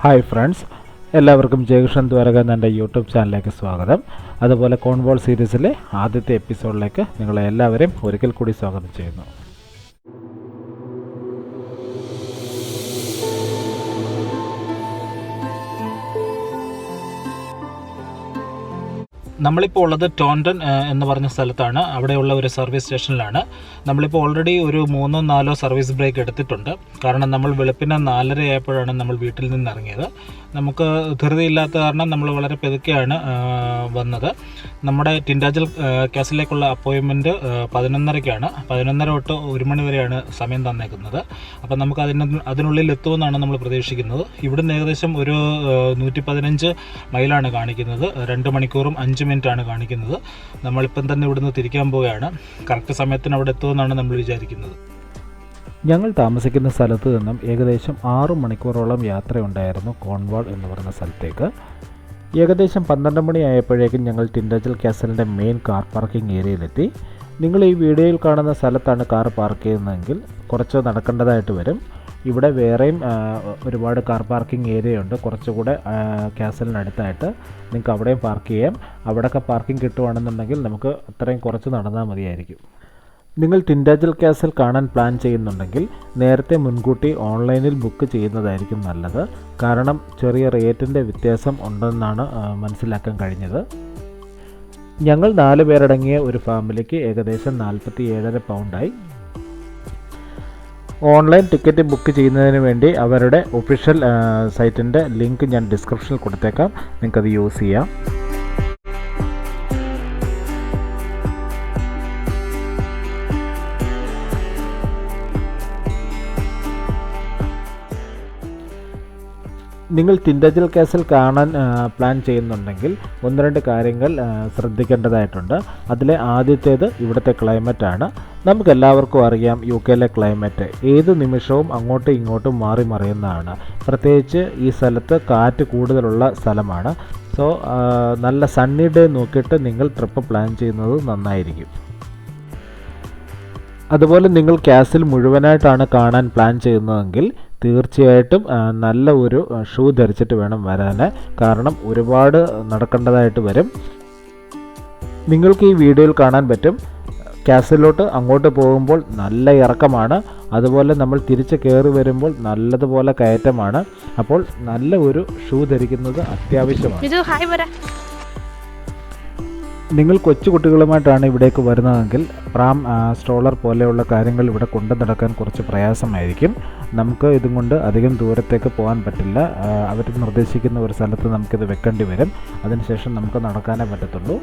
Hi friends, എല്ലാവർക്കും ജയകൃഷ്ണൻ ദ്വാരക എന്ന YouTube ചാനലിലേക്ക് സ്വാഗതം. അതുപോലെ കോൺവോൾ സീരീസിലെ ആദ്യത്തെ എപ്പിസോഡിലേക്ക് നിങ്ങളെ എല്ലാവരെയും ഒരിക്കൽ കൂടി സ്വാഗതം ചെയ്യുന്നു. നമ്മളിപ്പോൾ ഉള്ളത് ടോണ്ടൻ എന്ന് പറഞ്ഞ സ്ഥലത്താണ്. അവിടെയുള്ള ഒരു സർവീസ് സ്റ്റേഷനിലാണ്. നമ്മളിപ്പോൾ ഓൾറെഡി ഒരു 3-4 സർവീസ് ബ്രേക്ക് എടുത്തിട്ടുണ്ട്. കാരണം നമ്മൾ വെളുപ്പിന് 4:30 ആയപ്പോഴാണ് നമ്മൾ വീട്ടിൽ നിന്ന് ഇറങ്ങിയത്. നമുക്ക് ധൃതിയില്ലാത്ത കാരണം നമ്മൾ വളരെ പെതുക്കെയാണ് വന്നത്. നമ്മുടെ ടിൻഡാജൽ കാസിലേക്കുള്ള അപ്പോയിൻമെൻറ്റ് 11:30-ക്കാണ്. 11:30 തൊട്ട് 1 മണി വരെയാണ് സമയം തന്നേക്കുന്നത്. അപ്പോൾ നമുക്ക് അതിനുള്ളിൽ എത്തുമെന്നാണ് നമ്മൾ പ്രതീക്ഷിക്കുന്നത്. ഇവിടുന്ന് ഏകദേശം ഒരു 115 മൈലാണ് കാണിക്കുന്നത്. 2 മണിക്കൂറും 5 മിനിറ്റാണ് കാണിക്കുന്നത്. നമ്മളിപ്പം തന്നെ ഇവിടുന്ന് തിരിക്കാൻ പോവുകയാണ്. കറക്റ്റ് സമയത്തിന് അവിടെ എത്തുമെന്നാണ് നമ്മൾ വിചാരിക്കുന്നത്. ഞങ്ങൾ താമസിക്കുന്ന സ്ഥലത്ത് നിന്നും ഏകദേശം 6 മണിക്കൂറോളം യാത്രയുണ്ടായിരുന്നു കോൺവാൾ എന്ന് പറയുന്ന സ്ഥലത്തേക്ക്. ഏകദേശം 12 മണി ആയപ്പോഴേക്കും ഞങ്ങൾ ടിൻഡാജൽ കാസലിൻ്റെ മെയിൻ കാർ പാർക്കിംഗ് ഏരിയയിലെത്തി. നിങ്ങൾ ഈ വീഡിയോയിൽ കാണുന്ന സ്ഥലത്താണ് കാർ പാർക്ക് ചെയ്യുന്നതെങ്കിൽ കുറച്ച് നടക്കേണ്ടതായിട്ട് വരും. ഇവിടെ വേറെയും ഒരുപാട് കാർ പാർക്കിംഗ് ഏരിയ ഉണ്ട്. കുറച്ചുകൂടെ കാസലിനടുത്തായിട്ട് നിങ്ങൾക്ക് അവിടെയും പാർക്ക് ചെയ്യാം. അവിടെയൊക്കെ പാർക്കിംഗ് കിട്ടുവാണെന്നുണ്ടെങ്കിൽ നമുക്ക് അത്രയും കുറച്ച് നടന്നാൽ മതിയായിരിക്കും. നിങ്ങൾ ടിൻഡാജൽ കാസൽ കാണാൻ പ്ലാൻ ചെയ്യുന്നുണ്ടെങ്കിൽ നേരത്തെ മുൻകൂട്ടി ഓൺലൈനിൽ ബുക്ക് ചെയ്യുന്നതായിരിക്കും നല്ലത്. കാരണം ചെറിയ റേറ്റിൻ്റെ വ്യത്യാസം ഉണ്ടെന്നാണ് മനസ്സിലാക്കാൻ കഴിഞ്ഞത്. ഞങ്ങൾ 4 പേരടങ്ങിയ ഒരു ഫാമിലിക്ക് ഏകദേശം 47.5 പൗണ്ടായി. ഓൺലൈൻ ടിക്കറ്റ് ബുക്ക് ചെയ്യുന്നതിന് വേണ്ടി അവരുടെ ഒഫീഷ്യൽ സൈറ്റിൻ്റെ ലിങ്ക് ഞാൻ ഡിസ്ക്രിപ്ഷനിൽ കൊടുത്തേക്കാം. നിങ്ങൾക്കത് യൂസ് ചെയ്യാം. നിങ്ങൾ ടിൻഡാജൽ കാസൽ കാണാൻ പ്ലാൻ ചെയ്യുന്നുണ്ടെങ്കിൽ 1-2 കാര്യങ്ങൾ ശ്രദ്ധിക്കേണ്ടതായിട്ടുണ്ട്. അതിലെ ആദ്യത്തേത് ഇവിടുത്തെ ക്ലൈമറ്റാണ്. നമുക്കെല്ലാവർക്കും അറിയാം UK ക്ലൈമറ്റ് ഏത് നിമിഷവും അങ്ങോട്ടും ഇങ്ങോട്ടും മാറി മറിയുന്നതാണ്. പ്രത്യേകിച്ച് ഈ സ്ഥലത്ത് കാറ്റ് കൂടുതലുള്ള സ്ഥലമാണ്. സോ നല്ല സണ്ണി ഡേ നോക്കിയിട്ട് നിങ്ങൾ ട്രിപ്പ് പ്ലാൻ ചെയ്യുന്നത് നന്നായിരിക്കും. അതുപോലെ നിങ്ങൾ കാസിൽ മുഴുവനായിട്ടാണ് കാണാൻ പ്ലാൻ ചെയ്യുന്നതെങ്കിൽ തീർച്ചയായിട്ടും നല്ല ഒരു ഷൂ ധരിച്ചിട്ട് വേണം വരാൻ. കാരണം ഒരുപാട് നടക്കേണ്ടതായിട്ട് വരും. നിങ്ങൾക്ക് ഈ വീഡിയോയിൽ കാണാൻ പറ്റും, കാസിലോട്ട് അങ്ങോട്ട് പോകുമ്പോൾ നല്ല ഇറക്കമാണ്. അതുപോലെ നമ്മൾ തിരിച്ച് കയറി വരുമ്പോൾ നല്ലതുപോലെ കയറ്റമാണ്. അപ്പോൾ നല്ല ഒരു ഷൂ ധരിക്കുന്നത് അത്യാവശ്യമാണ്. നിങ്ങൾ കൊച്ചുകുട്ടികളുമായിട്ടാണ് ഇവിടേക്ക് വരുന്നതെങ്കിൽ പ്രാം, സ്ട്രോളർ പോലെയുള്ള കാര്യങ്ങൾ ഇവിടെ കൊണ്ടു നടക്കാൻ കുറച്ച് പ്രയാസമായിരിക്കും. നമുക്ക് ഇതും കൊണ്ട് അധികം ദൂരത്തേക്ക് പോകാൻ പറ്റില്ല. അവർ നിർദ്ദേശിക്കുന്ന ഒരു സ്ഥലത്ത് നമുക്കിത് വെക്കേണ്ടി വരും. അതിനുശേഷം നമുക്ക് നടക്കാനേ പറ്റത്തുള്ളൂ.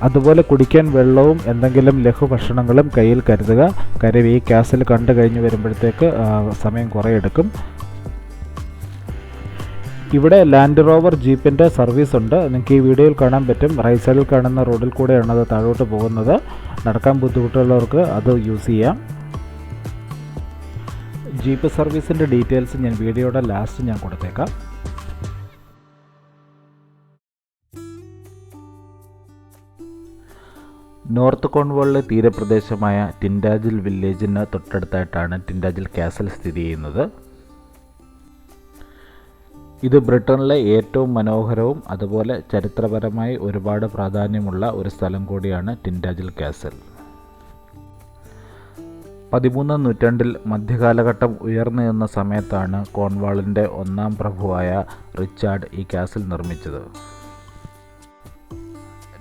അതുപോലെ കുടിക്കാൻ വെള്ളവും എന്തെങ്കിലും ലഘുഭക്ഷണങ്ങളും കയ്യിൽ കരുതുക. കാര്യം ഈ കാസിൽ കണ്ടു കഴിഞ്ഞ് വരുമ്പോഴത്തേക്ക് സമയം കുറേ എടുക്കും. ഇവിടെ ലാൻഡ് റോവർ ജീപ്പിൻ്റെ സർവീസ് ഉണ്ട്. നിങ്ങൾക്ക് ഈ വീഡിയോയിൽ കാണാൻ പറ്റും. റൈറ്റ് സൈഡിൽ കാണുന്ന റോഡിൽ കൂടെയാണ് അത് താഴോട്ട് പോകുന്നത്. നടക്കാൻ ബുദ്ധിമുട്ടുള്ളവർക്ക് അത് യൂസ് ചെയ്യാം. ജീപ്പ് സർവീസിൻ്റെ ഡീറ്റെയിൽസ് ഞാൻ വീഡിയോയുടെ ലാസ്റ്റ് ഞാൻ കൊടുത്തേക്കാം. നോർത്ത് കോൺവാളിലെ തീരപ്രദേശമായ ടിൻഡാജൽ വില്ലേജിന് തൊട്ടടുത്തായിട്ടാണ് ടിൻഡാജൽ കാസൽ സ്ഥിതി ചെയ്യുന്നത്. ഇത് ബ്രിട്ടനിലെ ഏറ്റവും മനോഹരവും അതുപോലെ ചരിത്രപരമായി ഒരുപാട് പ്രാധാന്യമുള്ള ഒരു സ്ഥലം കൂടിയാണ് ടിൻഡാജൽ കാസൽ. 13-ാം നൂറ്റാണ്ടിൽ മധ്യകാലഘട്ടം ഉയർന്നു നിന്ന സമയത്താണ് കോൺവാളിൻ്റെ 1ാം പ്രഭുവായ റിച്ചാർഡ് ഈ കാസൽ നിർമ്മിച്ചത്.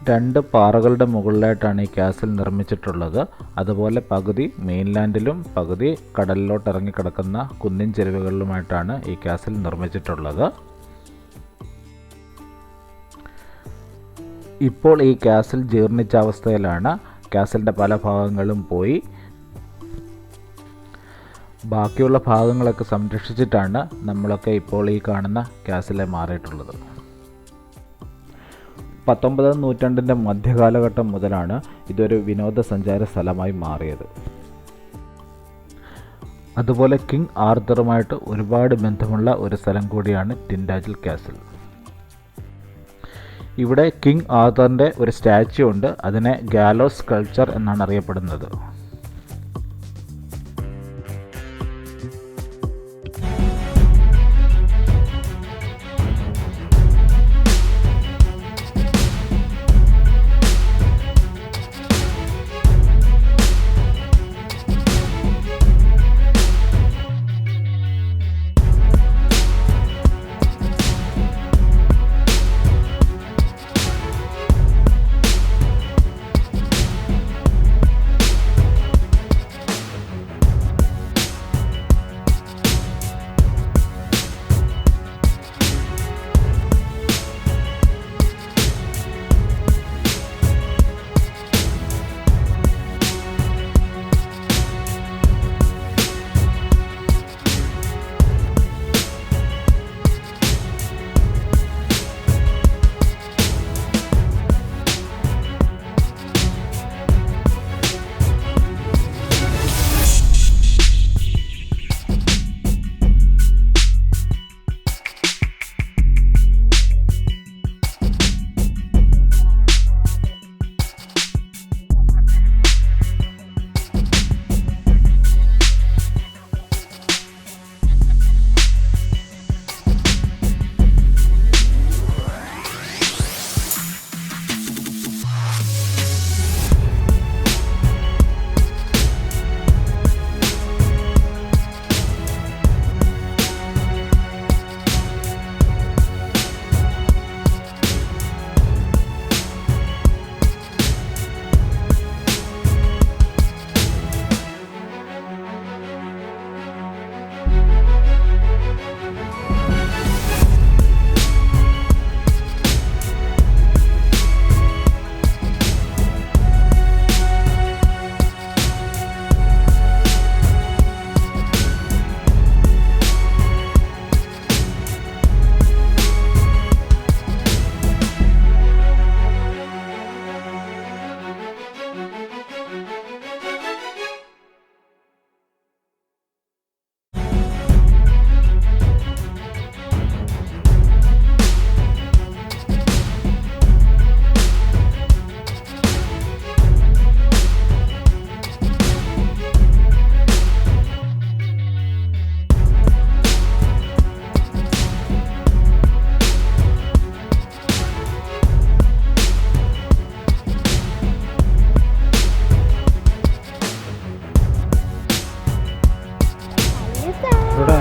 2 പാറകളുടെ മുകളിലായിട്ടാണ് ഈ കാസൽ നിർമ്മിച്ചിട്ടുള്ളത്. അതുപോലെ പകുതി മെയിൻലാൻഡിലും പകുതി കടലിലോട്ട് ഇറങ്ങിക്കിടക്കുന്ന കുന്നിൻ ചെരുവുകളിലുമായിട്ടാണ് ഈ കാസൽ നിർമ്മിച്ചിട്ടുള്ളത്. ഇപ്പോൾ ഈ കാസൽ ജീർണിച്ച അവസ്ഥയിലാണ്. കാസലിൻ്റെ പല ഭാഗങ്ങളും പോയി. ബാക്കിയുള്ള ഭാഗങ്ങളൊക്കെ സംരക്ഷിച്ചിട്ടാണ് നമ്മളൊക്കെ ഇപ്പോൾ ഈ കാണുന്ന കാസലെ മാറിയിട്ടുള്ളത്. 19-ാം നൂറ്റാണ്ടിൻ്റെ മധ്യകാലഘട്ടം മുതലാണ് ഇതൊരു വിനോദസഞ്ചാര സ്ഥലമായി മാറിയത്. അതുപോലെ കിങ് ആർതറുമായിട്ട് ഒരുപാട് ബന്ധമുള്ള ഒരു സ്ഥലം കൂടിയാണ് ടിൻഡാജൽ കാസൽ. ഇവിടെ കിങ് ആർതറിൻ്റെ ഒരു സ്റ്റാച്യു ഉണ്ട്. അതിനെ ഗാലോസ് സ്കൾപ്ചർ എന്നാണ് അറിയപ്പെടുന്നത്.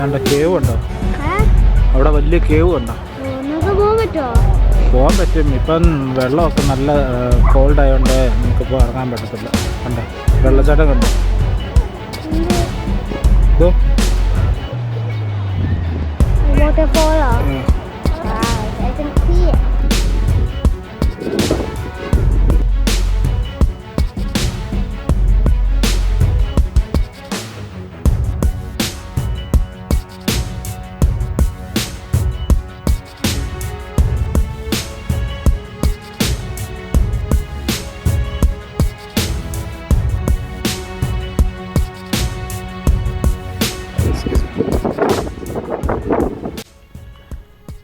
കണ്ട കേവ് ഉണ്ടോ? അവിടെ വലിയ കേവ് ഉണ്ടോ? പോകാൻ പറ്റും. ഇപ്പം വെള്ളമൊക്കെ നല്ല കോൾഡ് ആയതുകൊണ്ട് നമുക്കിപ്പോൾ ഇറങ്ങാൻ പറ്റത്തില്ല. കണ്ടോ വെള്ളച്ചാട്ടം കണ്ടോ? ഇതോ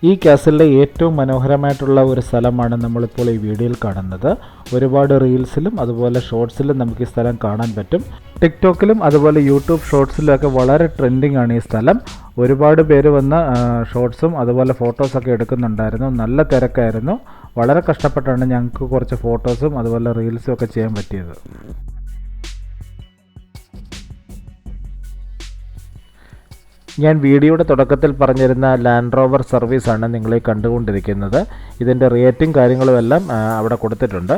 ഈ കാസിലിലെ ഏറ്റവും മനോഹരമായിട്ടുള്ള ഒരു സ്ഥലമാണ് നമ്മളിപ്പോൾ ഈ വീഡിയോയിൽ കാണുന്നത്. ഒരുപാട് റീൽസിലും അതുപോലെ ഷോർട്സിലും നമുക്ക് ഈ സ്ഥലം കാണാൻ പറ്റും. ടിക്ടോക്കിലും അതുപോലെ യൂട്യൂബ് ഷോർട്സിലൊക്കെ വളരെ ട്രെൻഡിങ് ആണ് ഈ സ്ഥലം. ഒരുപാട് പേര് വന്ന് ഷോർട്സും അതുപോലെ ഫോട്ടോസൊക്കെ എടുക്കുന്നുണ്ടായിരുന്നു. നല്ല തിരക്കായിരുന്നു. വളരെ കഷ്ടപ്പെട്ടാണ് ഞങ്ങൾക്ക് കുറച്ച് ഫോട്ടോസും അതുപോലെ റീൽസും ഒക്കെ ചെയ്യാൻ പറ്റിയത്. ഞാൻ വീഡിയോയുടെ തുടക്കത്തിൽ പറഞ്ഞിരുന്ന ലാൻഡ് റോവർ സർവീസാണ് നിങ്ങളെ കണ്ടുകൊണ്ടിരിക്കുന്നത്. ഇതിൻ്റെ റേറ്റും കാര്യങ്ങളും എല്ലാം അവിടെ കൊടുത്തിട്ടുണ്ട്.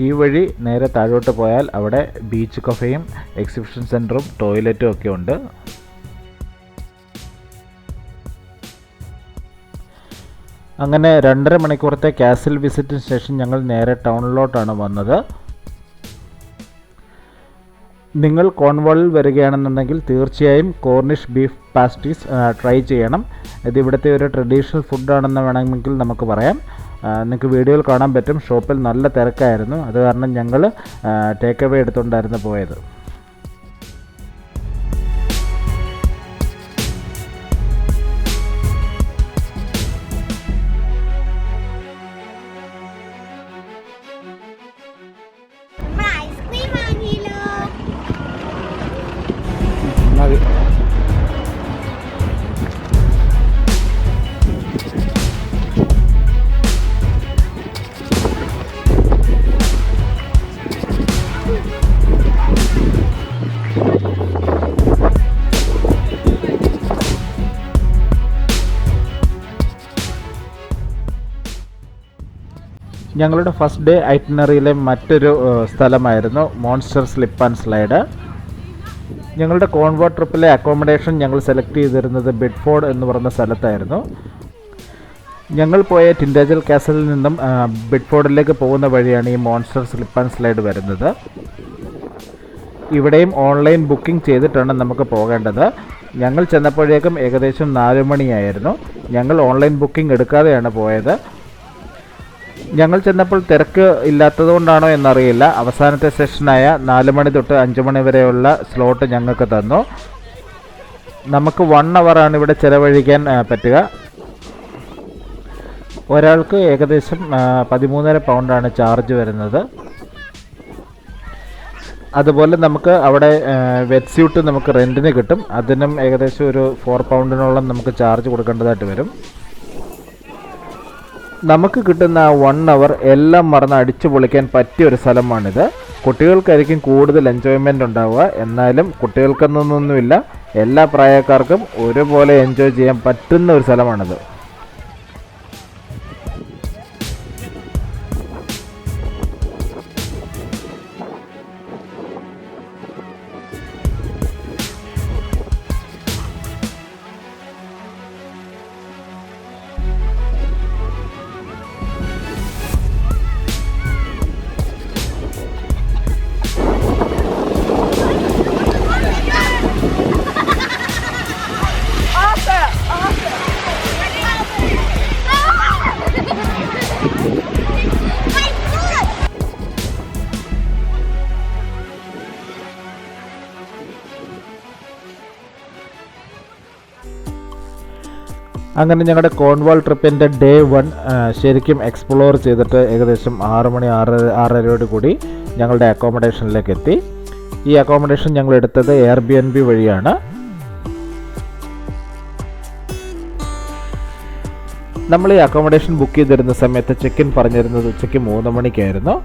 ഈ വഴി നേരെ താഴോട്ട് പോയാൽ അവിടെ ബീച്ച് കഫേയും എക്സിബിഷൻ സെൻറ്ററും ടോയ്ലറ്റും ഒക്കെ ഉണ്ട്. അങ്ങനെ 2.5 മണിക്കൂറത്തെ കാസിൽ വിസിറ്റിന് ശേഷം ഞങ്ങൾ നേരെ ടൗണിലോട്ടാണ് വന്നത്. നിങ്ങൾ കോൺവാളിൽ വരികയാണെന്നുണ്ടെങ്കിൽ തീർച്ചയായും കോർണിഷ് ബീഫ് പാസ്റ്റീസ് ട്രൈ ചെയ്യണം. ഇത് ഇവിടുത്തെ ഒരു ട്രഡീഷണൽ ഫുഡാണെന്ന് വേണമെങ്കിൽ നമുക്ക് പറയാം. നിങ്ങൾക്ക് വീഡിയോയിൽ കാണാൻ പറ്റും. ഷോപ്പിൽ നല്ല തിരക്കായിരുന്നു. അത് കാരണം ഞങ്ങൾ ടേക്ക് അവേ എടുത്തുകൊണ്ടായിരുന്നു പോയത്. ഞങ്ങളുടെ ഫസ്റ്റ് ഡേ ഐറ്റിനറിയിലെ മറ്റൊരു സ്ഥലമായിരുന്നു മോൺസ്റ്റർ സ്ലിപ്പ് ആൻഡ് സ്ലൈഡ്. ഞങ്ങളുടെ കോൺവോ ട്രിപ്പിലെ അക്കോമഡേഷൻ ഞങ്ങൾ സെലക്ട് ചെയ്തിരുന്നത് ബെഡ്ഫോർഡ് എന്ന് പറയുന്ന സ്ഥലത്തായിരുന്നു. ഞങ്ങൾ പോയ ടിൻഡേജൽ കാസലിൽ നിന്നും ബെഡ്ഫോർഡിലേക്ക് പോകുന്ന വഴിയാണ് ഈ മോൺസ്റ്റർ സ്ലിപ്പ് ആൻഡ് സ്ലൈഡ് വരുന്നത്. ഇവിടെയും ഓൺലൈൻ ബുക്കിംഗ് ചെയ്തിട്ടാണ് നമുക്ക് പോകേണ്ടത്. ഞങ്ങൾ ചെന്നപ്പോഴേക്കും ഏകദേശം 4 മണിയായിരുന്നു. ഞങ്ങൾ ഓൺലൈൻ ബുക്കിംഗ് എടുക്കാതെയാണ് പോയത്. ഞങ്ങൾ ചെന്നപ്പോൾ തിരക്ക് ഇല്ലാത്തതുകൊണ്ടാണോ എന്നറിയില്ല, അവസാനത്തെ സെഷനായ 4 മണി തൊട്ട് 5 മണി വരെയുള്ള സ്ലോട്ട് ഞങ്ങൾക്ക് തന്നു. നമുക്ക് 1 അവറാണ് ഇവിടെ ചിലവഴിക്കാൻ പറ്റുക. ഒരാൾക്ക് ഏകദേശം 13.5 പൗണ്ടാണ് ചാർജ് വരുന്നത്. അതുപോലെ നമുക്ക് അവിടെ വെറ്റ് സ്യൂട്ട് നമുക്ക് റെൻറ്റിന് കിട്ടും. അതിനും ഏകദേശം ഒരു 4 പൗണ്ടിനോളം നമുക്ക് ചാർജ് കൊടുക്കേണ്ടതായിട്ട് വരും. നമുക്ക് കിട്ടുന്ന 1 അവർ എല്ലാം മറന്ന് അടിച്ചു പൊളിക്കാൻ പറ്റിയ ഒരു സ്ഥലമാണിത്. കുട്ടികൾക്കായിരിക്കും കൂടുതൽ എൻജോയ്മെൻ്റ് ഉണ്ടാവുക. എന്നാലും കുട്ടികൾക്കെന്നൊന്നുമില്ല, എല്ലാ പ്രായക്കാർക്കും ഒരുപോലെ എൻജോയ് ചെയ്യാൻ പറ്റുന്ന ഒരു സ്ഥലമാണിത്. അങ്ങനെ ഞങ്ങളുടെ കോൺവാൾ ട്രിപ്പിൻ്റെ ഡേ 1 ശരിക്കും എക്സ്പ്ലോർ ചെയ്തിട്ട് ഏകദേശം 6 മണി 6:30 കൂടി ഞങ്ങളുടെ അക്കോമഡേഷനിലേക്ക് എത്തി. ഈ അക്കോമഡേഷൻ ഞങ്ങൾ എടുത്തത് എയർബിഎൻബി വഴിയാണ്. നമ്മൾ ഈ അക്കോമഡേഷൻ ബുക്ക് ചെയ്തിരുന്ന സമയത്ത് ചെക്ക് ഇൻ പറഞ്ഞിരുന്നത് ഉച്ചയ്ക്ക് 3 മണിക്കായിരുന്നു.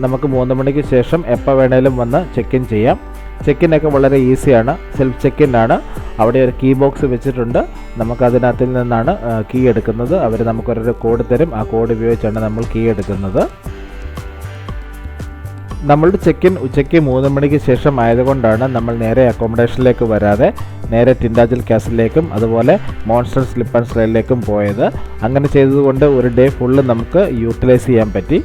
നമുക്ക് 3 മണിക്ക് ശേഷം എപ്പോൾ വേണേലും വന്ന് ചെക്ക് ഇൻ ചെയ്യാം. ചെക്കിനൊക്കെ വളരെ ഈസിയാണ്. സെൽഫ് ചെക്കിനാണ്. അവിടെ ഒരു കീ ബോക്സ് വെച്ചിട്ടുണ്ട്. നമുക്കതിനകത്തിൽ നിന്നാണ് കീ എടുക്കുന്നത്. അവർ നമുക്കൊരു കോഡ് തരും. ആ കോഡ് ഉപയോഗിച്ചാണ് നമ്മൾ കീ എടുക്കുന്നത്. നമ്മളുടെ ചെക്കിൻ ഉച്ചയ്ക്ക് 3 മണിക്ക് ശേഷം ആയതുകൊണ്ടാണ് നമ്മൾ നേരെ അക്കോമഡേഷനിലേക്ക് വരാതെ നേരെ ടിൻഡാജിൽ കാസിലേക്കും അതുപോലെ മോൺസ്റ്റർ സ്ലിപ്പ് ആൻഡ് സ്ലൈഡിലേക്കും പോയത്. അങ്ങനെ ചെയ്തതുകൊണ്ട് ഒരു ഡേ ഫുള്ള് നമുക്ക് യൂട്ടിലൈസ് ചെയ്യാൻ പറ്റി.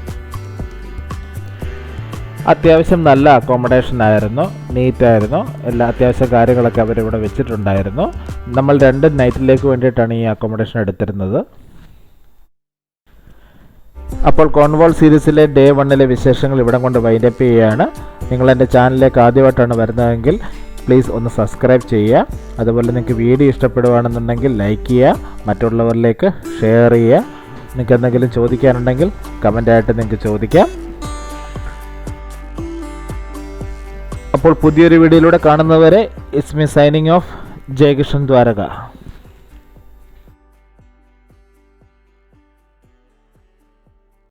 അത്യാവശ്യം നല്ല അക്കോമഡേഷൻ ആയിരുന്നു, നീറ്റായിരുന്നു. എല്ലാ അത്യാവശ്യ കാര്യങ്ങളൊക്കെ അവരിവിടെ വെച്ചിട്ടുണ്ടായിരുന്നു. നമ്മൾ 2 നൈറ്റിലേക്ക് വേണ്ടിയിട്ടാണ് ഈ അക്കോമഡേഷൻ എടുത്തിരുന്നത്. അപ്പോൾ കോൺവോൾ സീരീസിലെ ഡേ 1 വിശേഷങ്ങൾ ഇവിടെ കൊണ്ട് വൈൻഡപ്പ് ചെയ്യുകയാണ്. നിങ്ങൾ എൻ്റെ ചാനലിലേക്ക് ആദ്യമായിട്ടാണ് വരുന്നതെങ്കിൽ പ്ലീസ് ഒന്ന് സബ്സ്ക്രൈബ് ചെയ്യുക. അതുപോലെ നിങ്ങൾക്ക് വീഡിയോ ഇഷ്ടപ്പെടുകയാണെന്നുണ്ടെങ്കിൽ ലൈക്ക് ചെയ്യുക, മറ്റുള്ളവരിലേക്ക് ഷെയർ ചെയ്യുക. നിങ്ങൾക്ക് എന്തെങ്കിലും ചോദിക്കാനുണ്ടെങ്കിൽ കമൻ്റായിട്ട് നിങ്ങൾക്ക് ചോദിക്കാം. അപ്പോൾ പുതിയൊരു വീഡിയോയിലൂടെ കാണുന്നവരെ it's me signing off Jayakrishnan Dwarka.